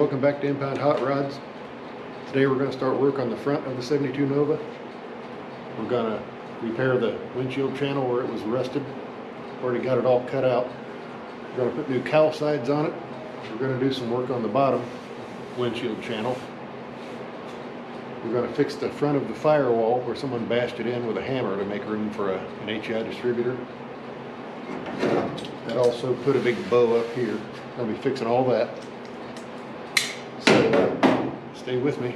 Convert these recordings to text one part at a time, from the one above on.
welcome back to Impound Hot Rods. Today we're going to start work on the front of the 72 Nova. We're going to repair the windshield channel where it was rusted. Already got it all cut out. We're going to put new cowl sides on it. We're going to do some work on the bottom windshield channel. We're going to fix the front of the firewall where someone bashed it in with a hammer to make room for an HEI distributor. That also put a big bow up here. I'll be fixing all that. So stay with me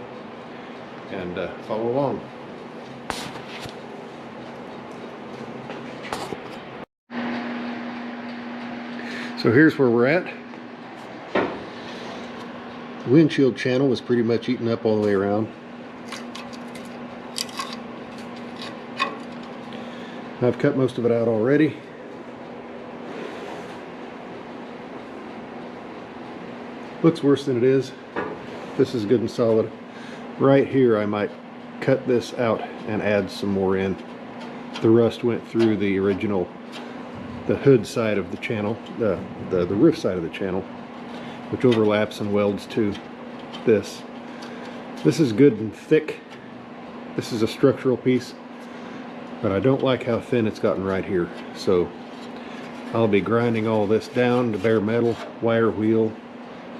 and follow along. So here's where we're at. The windshield channel was pretty much eaten up all the way around. I've cut most of it out already. Looks worse than it is. This is good and solid. Right here I might cut this out and add some more in. The rust went through the original, the hood side of the channel, the roof side of the channel, which overlaps and welds to this. This is good and thick. This is a structural piece, but I don't like how thin it's gotten right here. So I'll be grinding all this down to bare metal, wire wheel,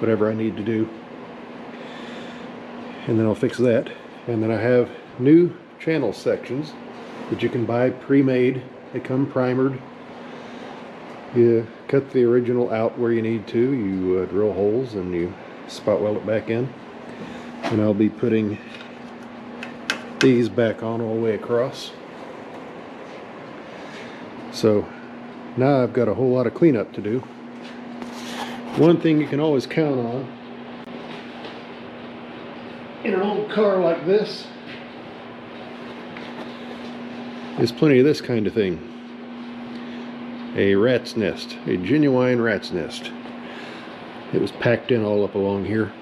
whatever I need to do, and then I'll fix that. And then I have new channel sections that you can buy pre-made. They come primered. You cut the original out where you need to, you drill holes and you spot weld it back in, and I'll be putting these back on all the way across. So now I've got a whole lot of cleanup to do. One thing you can always count on in an old car like this is plenty of this kind of thing. A rat's nest, a genuine rat's nest. It was packed in all up along here.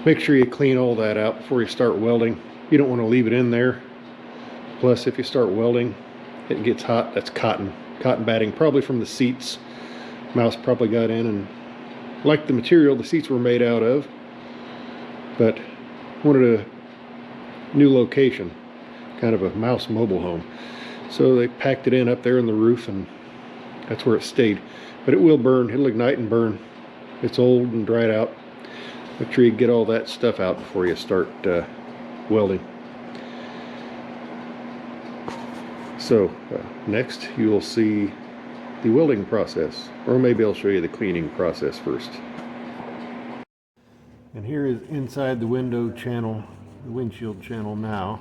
Make sure you clean all that out before you start welding. You don't want to leave it in there. Plus, if you start welding, it gets hot. That's cotton batting, probably from the seats. Mouse probably got in and liked the material the seats were made out of, but wanted a new location, kind of a mouse mobile home. So they packed it in up there in the roof, and that's where it stayed. But it will burn. It'll ignite and burn. It's old and dried out. Make sure you get all that stuff out before you start welding. So next you will see the welding process, or maybe I'll show you the cleaning process first. And here is inside the window channel, the windshield channel now.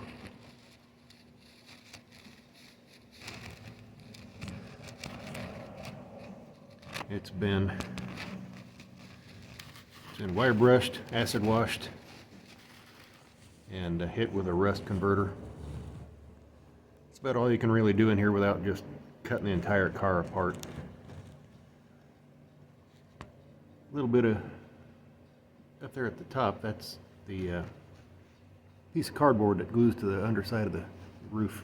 It's been wire brushed, acid washed, and hit with a rust converter. That's about all you can really do in here without just cutting the entire car apart. A little bit of up there at the top, that's the piece of cardboard that glues to the underside of the roof.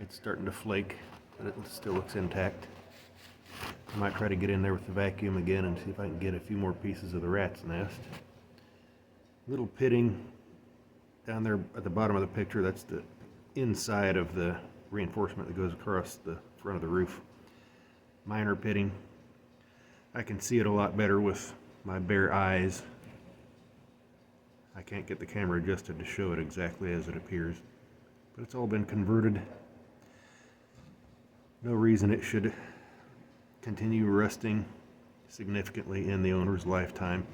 It's starting to flake, but it still looks intact. I might try to get in there with the vacuum again and see if I can get a few more pieces of the rat's nest. Little pitting down there at the bottom of the picture, that's the inside of the reinforcement that goes across the front of the roof. Minor pitting. I can see it a lot better with my bare eyes. I can't get the camera adjusted to show it exactly as it appears, but it's all been converted. No reason it should continue rusting significantly in the owner's lifetime.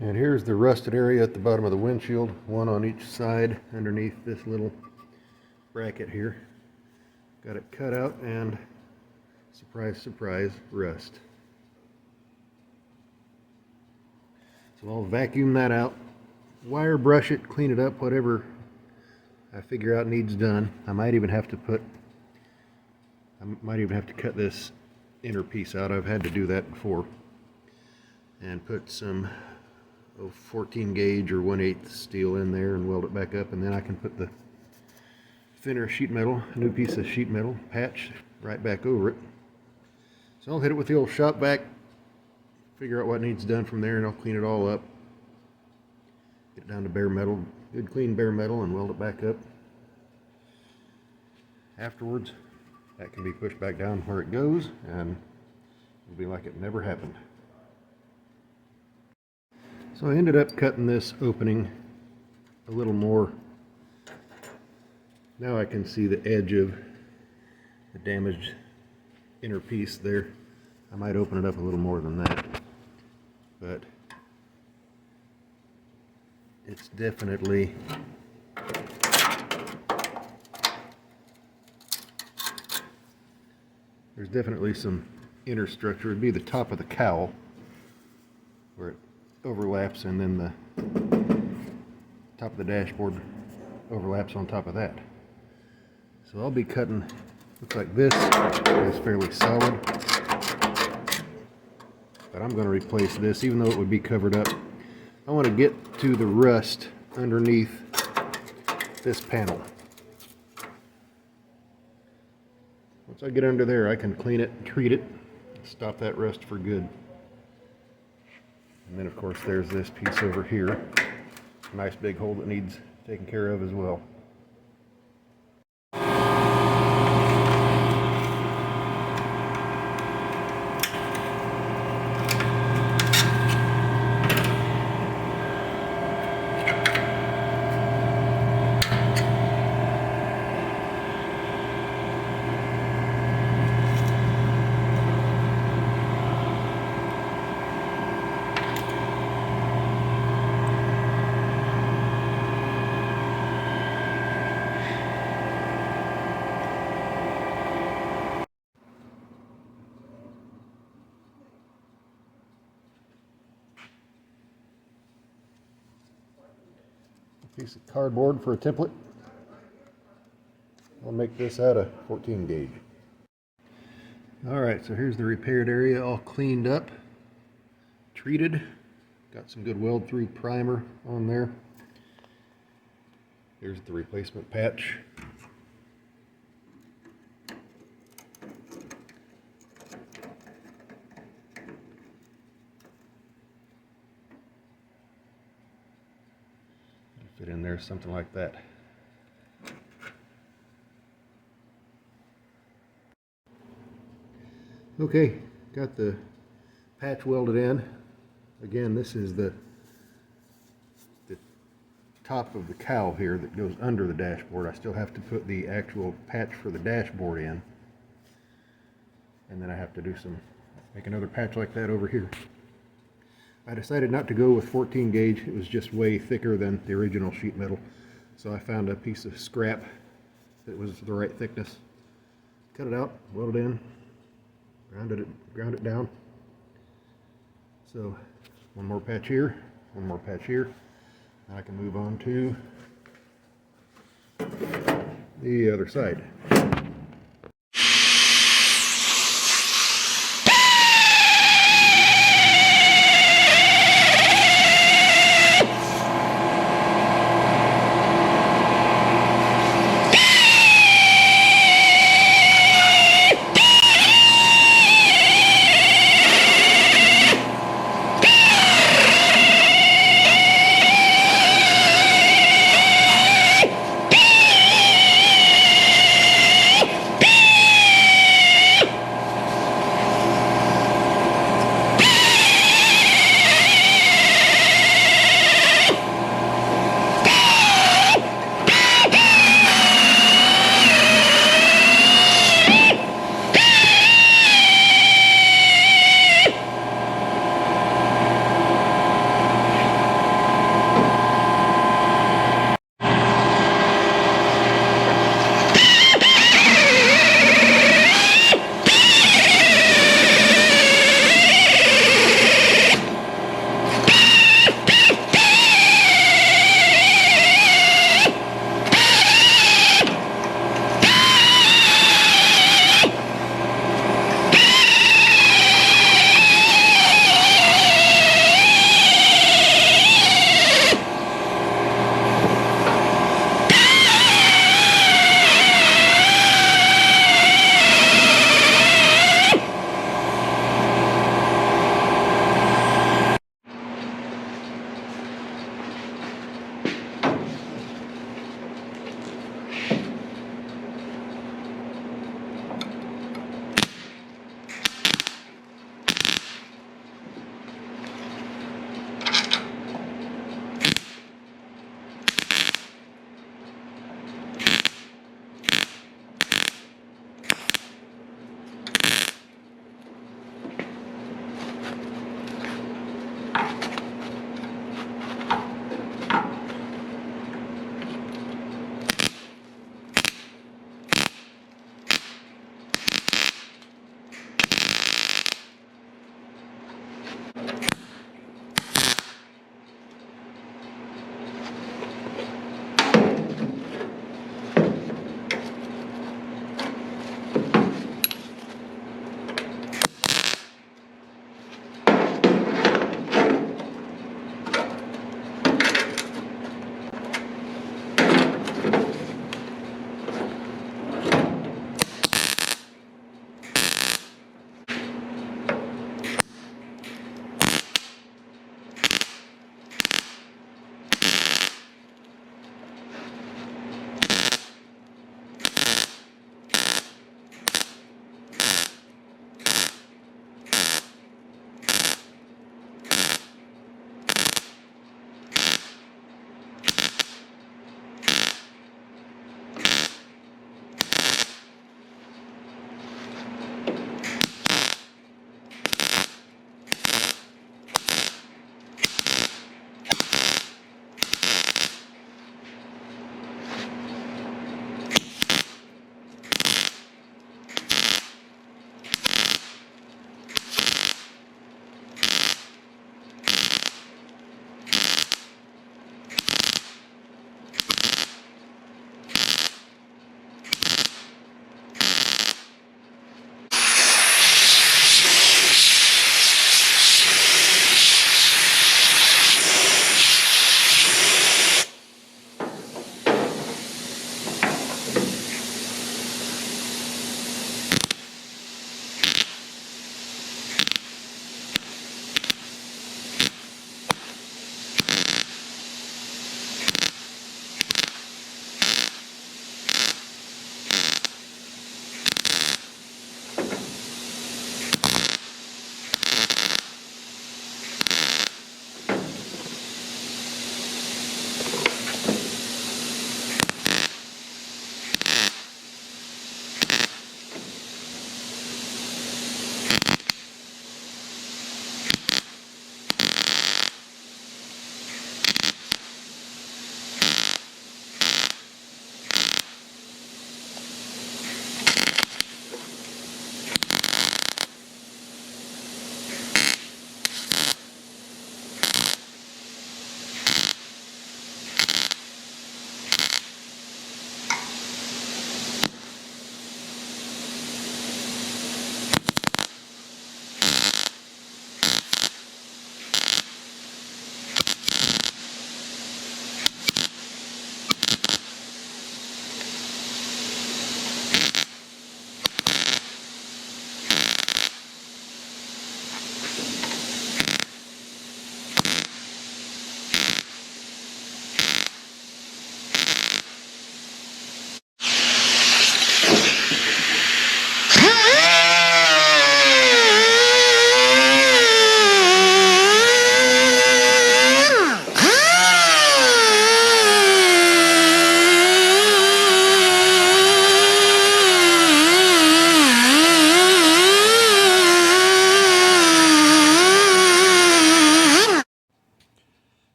And here's the rusted area at the bottom of the windshield, one on each side underneath this little bracket here. Got it cut out and, surprise, surprise, rust. So I'll vacuum that out, wire brush it, clean it up, whatever I figure out needs done. I might even have to cut this inner piece out. I've had to do that before. And put some 14 gauge or 1/8 steel in there and weld it back up, and then I can put the thinner sheet metal, a new piece of sheet metal patch right back over it. So I'll hit it with the old shop vac, figure out what needs done from there, and I'll clean it all up. Get it down to bare metal, good clean bare metal, and weld it back up. Afterwards, that can be pushed back down where it goes, and it'll be like it never happened. So I ended up cutting this opening a little more. Now I can see the edge of the damaged inner piece there. I might open it up a little more than that, but it's definitely there's definitely some inner structure. It'd be the top of the cowl where it overlaps, and then the top of the dashboard overlaps on top of that. So I'll be cutting, looks like this is fairly solid, but I'm going to replace this even though it would be covered up. I want to get to the rust underneath this panel. Once I get under there, I can clean it, treat it, stop that rust for good. And then of course there's this piece over here. Nice big hole that needs taken care of as well. Piece of cardboard for a template. I'll make this out of 14 gauge. Alright, so here's the repaired area all cleaned up, treated. Got some good weld through primer on there. Here's the replacement patch. Fit in there, something like that. Okay, got the patch welded in. Again, this is the top of the cowl here that goes under the dashboard. I still have to put the actual patch for the dashboard in, and then I have to make another patch like that over here. I decided not to go with 14 gauge. It was just way thicker than the original sheet metal. So I found a piece of scrap that was the right thickness. Cut it out, weld it in, ground it down. So one more patch here, one more patch here. Now I can move on to the other side.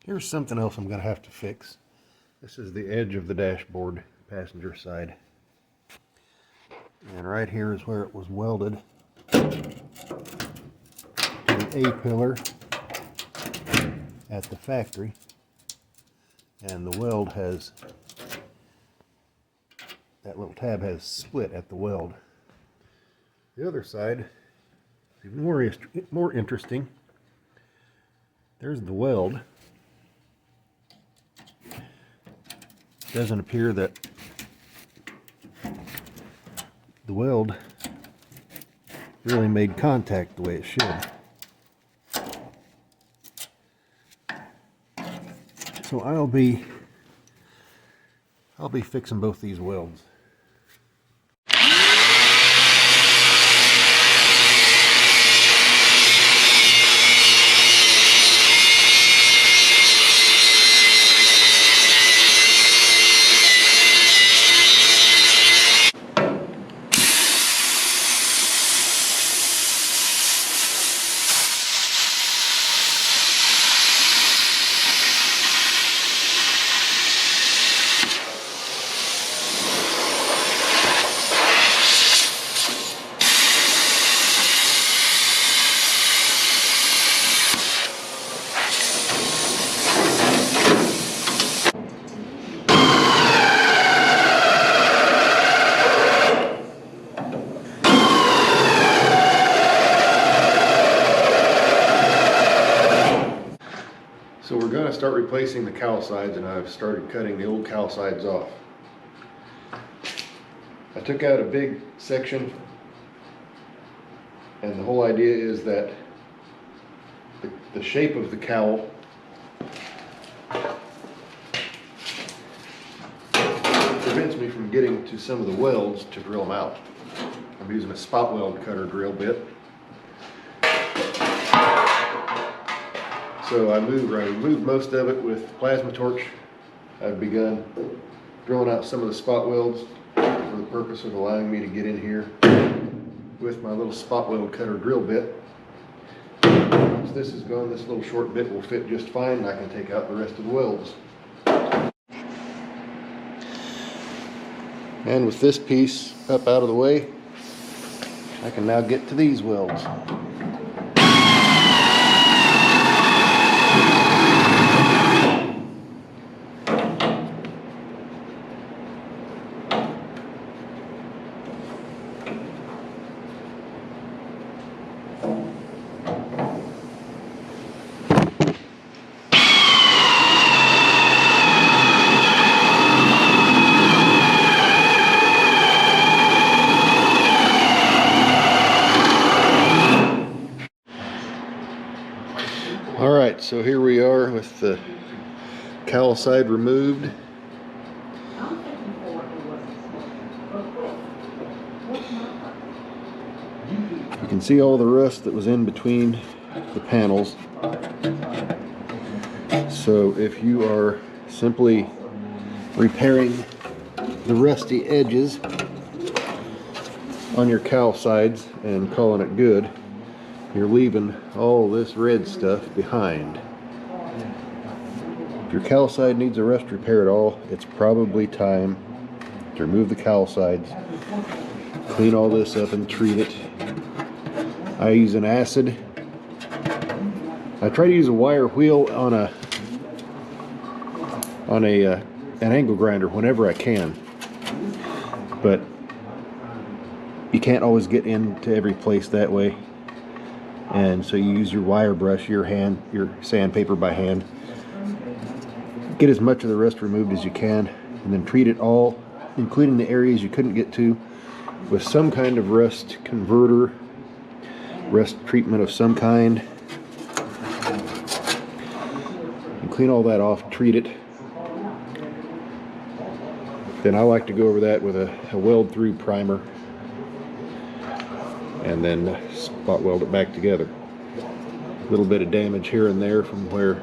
Here's something else I'm going to have to fix. This is the edge of the dashboard, passenger side. And right here is where it was welded to the A-pillar at the factory. And the weld has, that little tab has split at the weld. The other side is even more interesting. There's the weld. Doesn't appear that the weld really made contact the way it should. So I'll be fixing both these welds. So we're going to start replacing the cowl sides, and I've started cutting the old cowl sides off. I took out a big section, and the whole idea is that the shape of the cowl prevents me from getting to some of the welds to drill them out. I'm using a spot weld cutter drill bit. So I removed most of it with plasma torch. I've begun drilling out some of the spot welds for the purpose of allowing me to get in here with my little spot weld cutter drill bit. Once this is gone, this little short bit will fit just fine, and I can take out the rest of the welds. And with this piece up out of the way, I can now get to these welds. Alright, so here we are with the cowl side removed. You can see all the rust that was in between the panels. So if you are simply repairing the rusty edges on your cowl sides and calling it good, you're leaving all this red stuff behind. If your cowl side needs a rust repair at all, it's probably time to remove the cowl sides, clean all this up and treat it. I use an acid. I try to use a wire wheel on an angle grinder whenever I can, but you can't always get into every place that way. And so you use your wire brush, your sandpaper by hand. Get as much of the rust removed as you can, and then treat it all, including the areas you couldn't get to, with some kind of rust converter, rust treatment of some kind. And clean all that off, treat it. Then I like to go over that with a weld-through primer, and then spot weld it back together. A little bit of damage here and there from where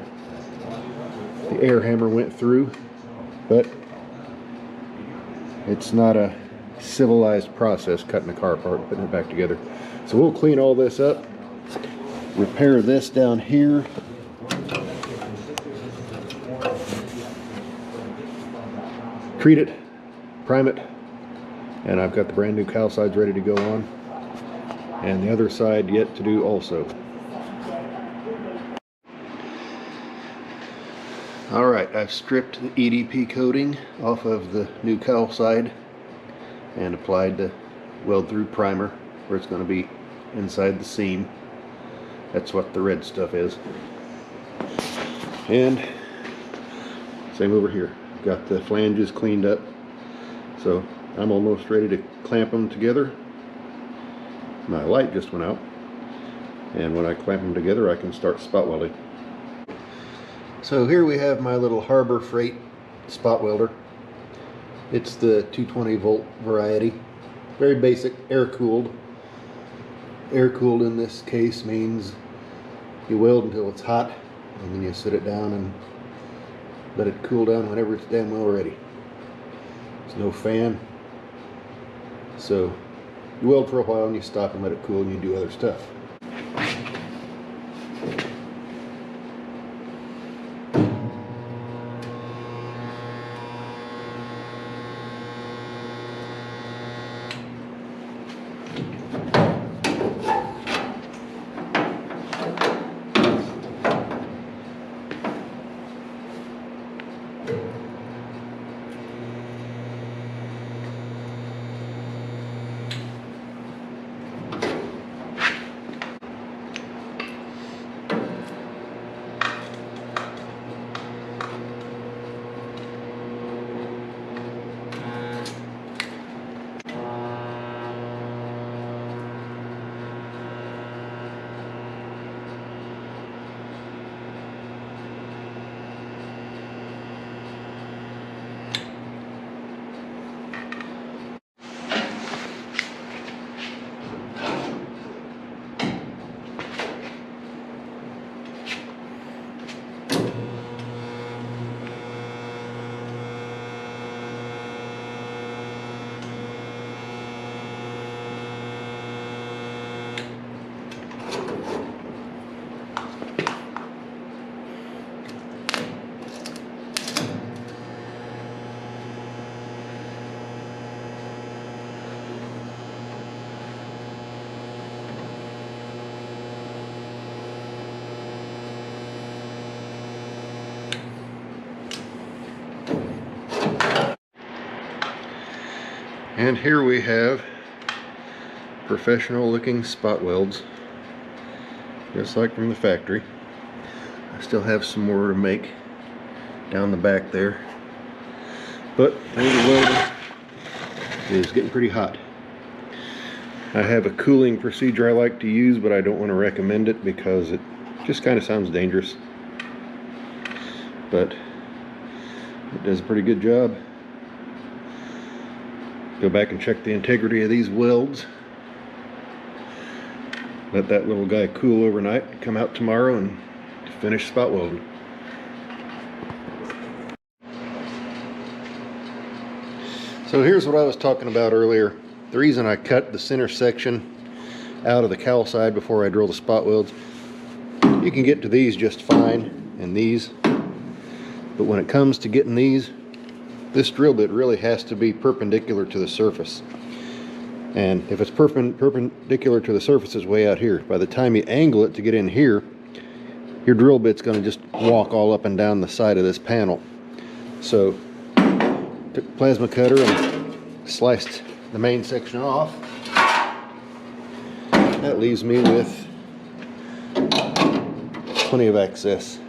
the air hammer went through, but it's not a civilized process cutting a car apart and putting it back together. So we'll clean all this up, repair this down here, treat it, prime it, and I've got the brand new cowl sides ready to go on, and the other side yet to do also. Alright, I've stripped the EDP coating off of the new cowl side and applied the weld through primer where it's going to be inside the seam. That's what the red stuff is. And same over here. Got the flanges cleaned up, so I'm almost ready to clamp them together. My light just went out, and when I clamp them together I can start spot welding. So here we have my little Harbor Freight spot welder. It's the 220 volt variety. Very basic, air cooled. Air cooled in this case means you weld until it's hot and then you sit it down and let it cool down whenever it's damn well ready. There's no fan. So you weld for a while and you stop and let it cool and you do other stuff. And here we have professional looking spot welds, just like from the factory. I still have some more to make down the back there, but the welder is getting pretty hot. I have a cooling procedure I like to use, but I don't want to recommend it because it just kind of sounds dangerous, but it does a pretty good job. Go back and check the integrity of these welds. Let that little guy cool overnight, come out tomorrow and finish spot welding. So here's what I was talking about earlier. The reason I cut the center section out of the cowl side before I drill the spot welds, you can get to these just fine and these, but when it comes to getting these, this drill bit really has to be perpendicular to the surface. And if it's perpendicular to the surface, it's way out here. By the time you angle it to get in here, your drill bit's going to just walk all up and down the side of this panel. So, took a plasma cutter and sliced the main section off. That leaves me with plenty of access.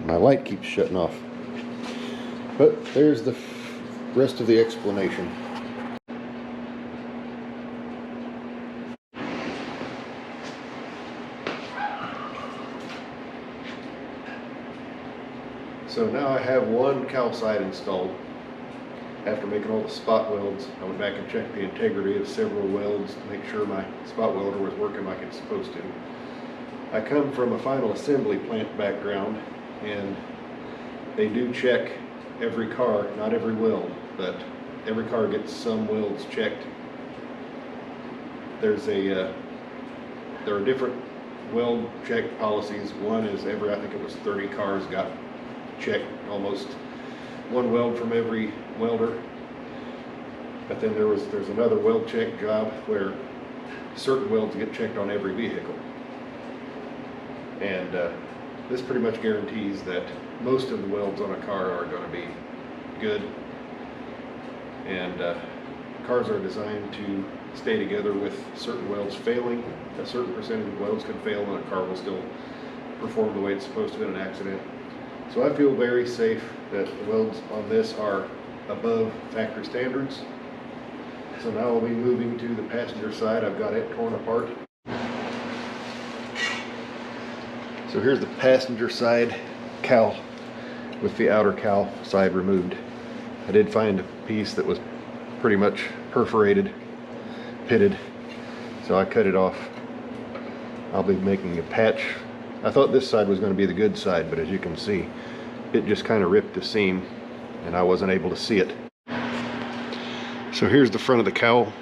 My light keeps shutting off. But there's the rest of the explanation. So now I have one cowl side installed. After making all the spot welds, I went back and checked the integrity of several welds to make sure my spot welder was working like it's supposed to. I come from a final assembly plant background, and they do check every car, not every weld, but every car gets some welds checked. There are different weld check policies. One is I think it was 30 cars got checked almost one weld from every welder. But then there's another weld check job where certain welds get checked on every vehicle. And this pretty much guarantees that most of the welds on a car are going to be good. And cars are designed to stay together with certain welds failing. A certain percentage of welds can fail and a car will still perform the way it's supposed to in an accident. So I feel very safe that the welds on this are above factory standards. So now I'll be moving to the passenger side. I've got it torn apart. So here's the passenger side cowl with the outer cowl side removed. I did find a piece that was pretty much perforated, pitted, so I cut it off. I'll be making a patch. I thought this side was going to be the good side, but as you can see, it just kind of ripped the seam and I wasn't able to see it. So here's the front of the cowl.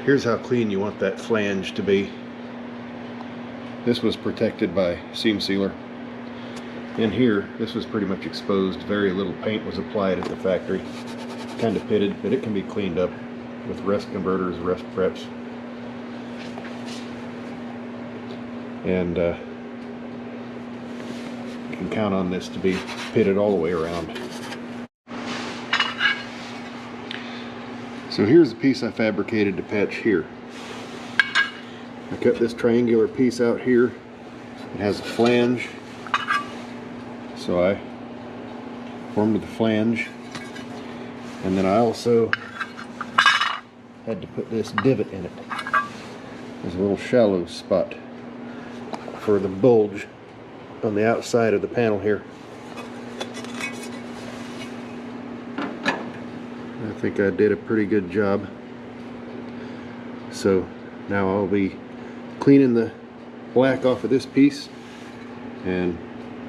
Here's how clean you want that flange to be. This was protected by seam sealer. In here, this was pretty much exposed. Very little paint was applied at the factory. Kind of pitted, but it can be cleaned up with rust converters, rust preps. And you can count on this to be pitted all the way around. So here's the piece I fabricated to patch here. I cut this triangular piece out here. It has a flange. So I formed the flange. And then I also had to put this divot in it. There's a little shallow spot for the bulge on the outside of the panel here. I think I did a pretty good job. So now I'll be cleaning the black off of this piece and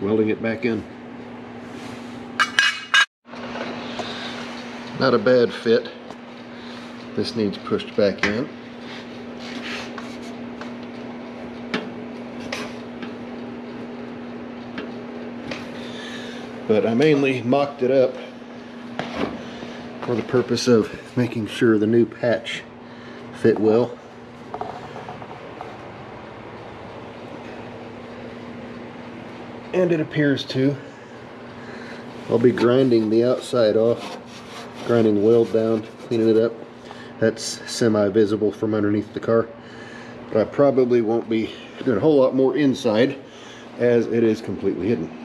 welding it back in. Not a bad fit. This needs pushed back in. But I mainly mocked it up for the purpose of making sure the new patch fit well. And it appears to. I'll be grinding the outside off, grinding the weld down, cleaning it up. That's semi-visible from underneath the car. But I probably won't be doing a whole lot more inside as it is completely hidden.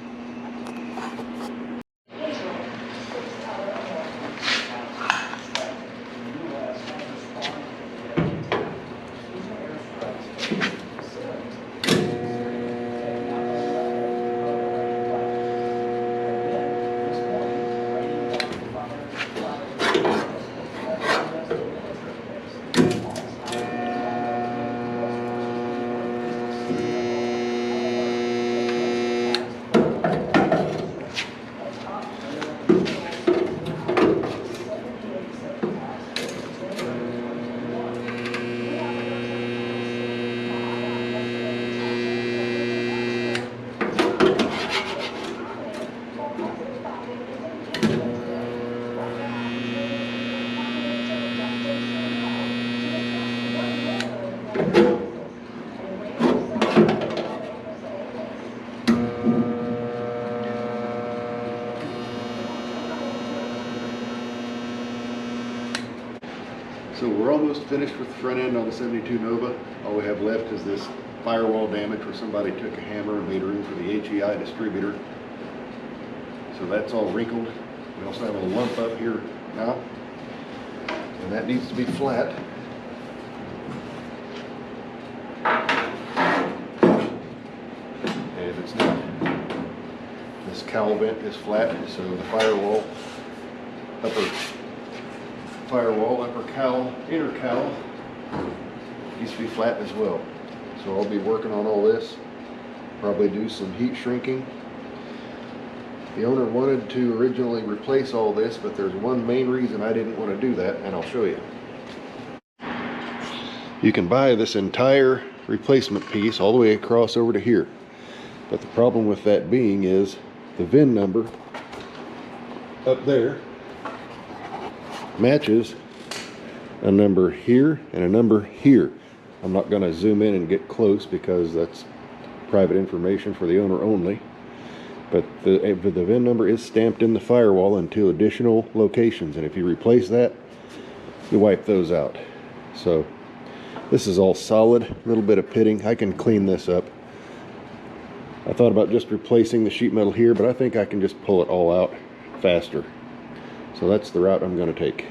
So we're almost finished with the front end on the 72 Nova. All we have left is this firewall damage where somebody took a hammer and made room for the HEI distributor. So that's all wrinkled. We also have a lump up here now, and that needs to be flat. And it's not. This cowl vent is flat, so the firewall, upper cowl, inner cowl needs to be flat as well. So I'll be working on all this, probably do some heat shrinking. The owner wanted to originally replace all this, but there's one main reason I didn't want to do that, and I'll show you. You can buy this entire replacement piece all the way across over to here, but the problem with that being is the VIN number up there matches a number here and a number here. I'm not going to zoom in and get close because that's private information for the owner only. But the VIN number is stamped in the firewall in 2 additional locations, and if you replace that, you wipe those out. So this is all solid, a little bit of pitting. I can clean this up. I thought about just replacing the sheet metal here, but I think I can just pull it all out faster. So that's the route I'm going to take.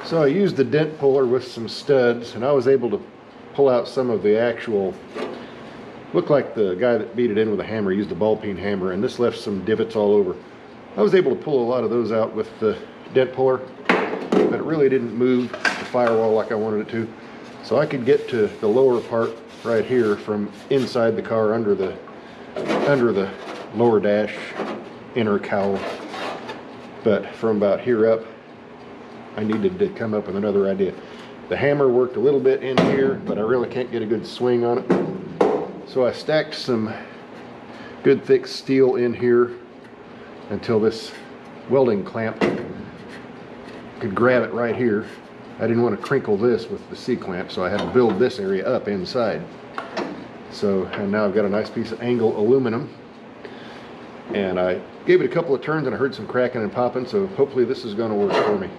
So I used the dent puller with some studs, and I was able to pull out some of the actual, looked like the guy that beat it in with a hammer used a ball peen hammer, and this left some divots all over. I was able to pull a lot of those out with the dent puller, but it really didn't move the firewall like I wanted it to. So I could get to the lower part right here from inside the car under the lower dash inner cowl. But from about here up, I needed to come up with another idea. The hammer worked a little bit in here, but I really can't get a good swing on it. So I stacked some good thick steel in here until this welding clamp could grab it right here. I didn't want to crinkle this with the C-clamp, so I had to build this area up inside. So, and now I've got a nice piece of angle aluminum. And I gave it a couple of turns and I heard some cracking and popping, so hopefully this is going to work for me.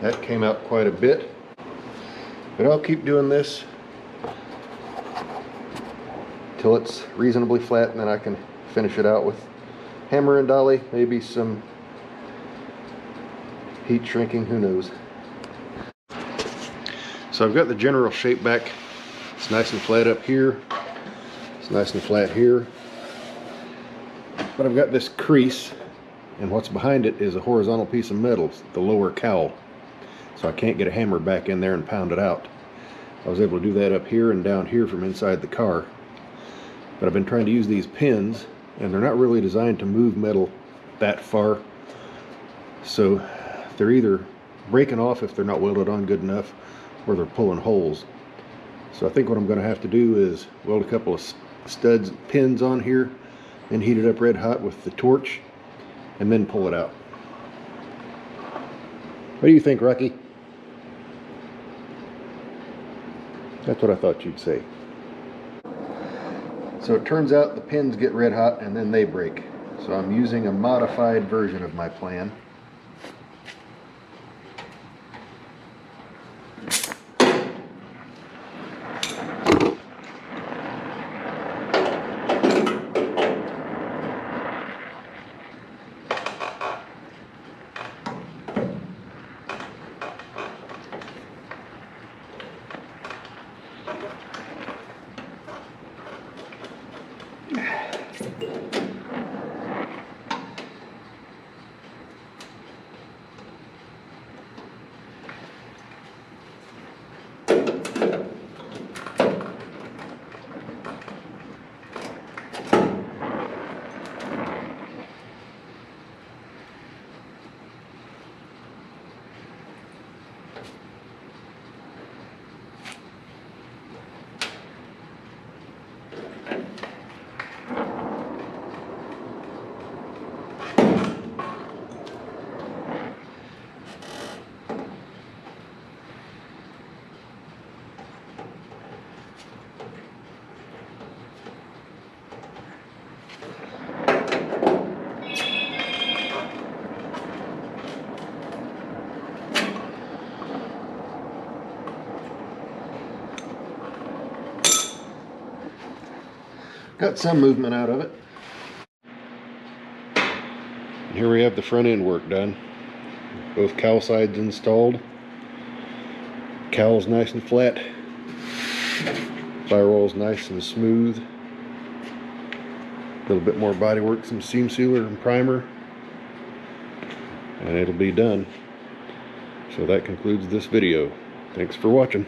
That came out quite a bit, but I'll keep doing this till it's reasonably flat, and then I can finish it out with hammer and dolly, maybe some heat shrinking, who knows. So I've got the general shape back. It's nice and flat up here. It's nice and flat here. But I've got this crease, and what's behind it is a horizontal piece of metal, the lower cowl. So I can't get a hammer back in there and pound it out. I was able to do that up here and down here from inside the car. But I've been trying to use these pins, and they're not really designed to move metal that far. So they're either breaking off if they're not welded on good enough, or they're pulling holes. So I think what I'm going to have to do is weld a couple of studs, pins on here, and heat it up red hot with the torch, and then pull it out. What do you think, Rocky? That's what I thought you'd say. So it turns out the pins get red hot and then they break. So I'm using a modified version of my plan. got some movement out of it. And here we have the front end work done. Both cowl sides installed. Cowl's nice and flat. Firewall's nice and smooth. A little bit more body work, some seam sealer and primer, and it'll be done. So that concludes this video. Thanks for watching.